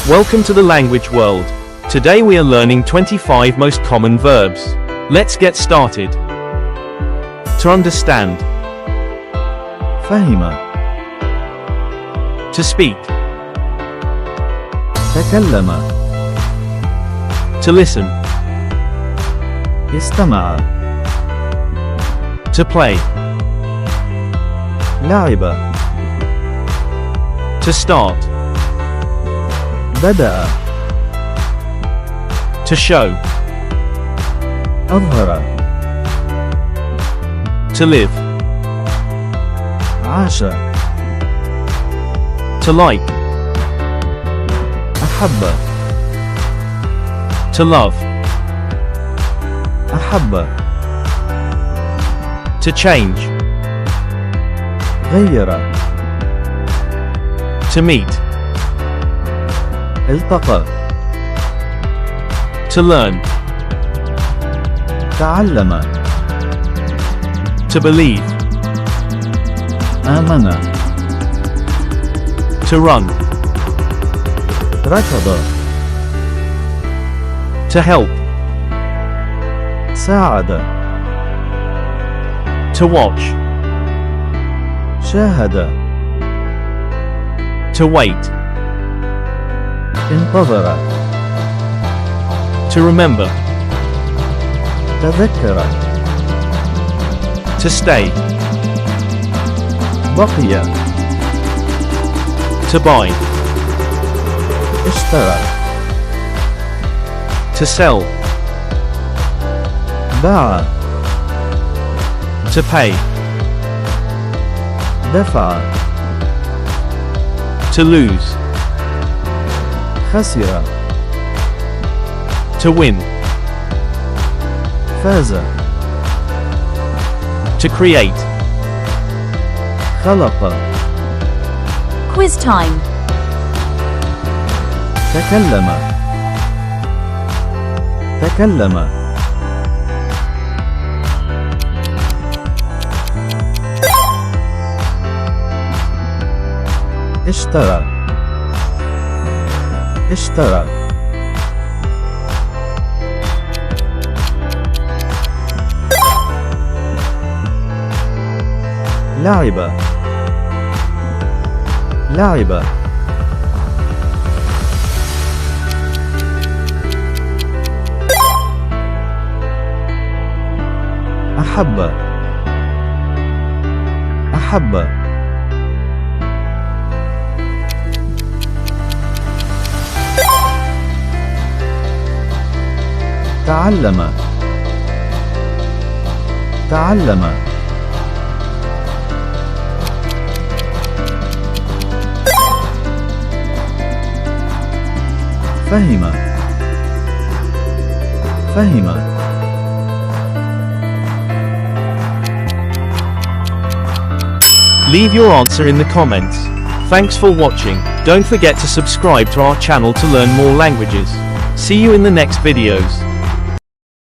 Welcome to the language world. Today we are learning 25 most common verbs. Let's get started. To understand. فهم. To speak. تكلم. To listen. استمع. To play. لعب. To start. بدأ. To show. أظهر. To live. عاش. To like. أحب. To love. أحب. To change. غير. To meet. التقى. To learn. تعلم. To believe. آمن. To run. ركض. To help. ساعد. To watch. شاهد. To wait. انتظر. To remember. تذكر. To stay. بقي. To buy. اشترى. To sell. باع. To pay. دفع. To lose. خسر. To win. فاز. To create. خلق. Quiz time. تكلم. تكلم. اشترى. اشترى. لعب. لعب. أحب. أحب. تعلم. تعلم. فهم. فهم. Leave your answer in the comments. Thanks for watching. Don't forget to subscribe to our channel to learn more languages. See you in the next videos.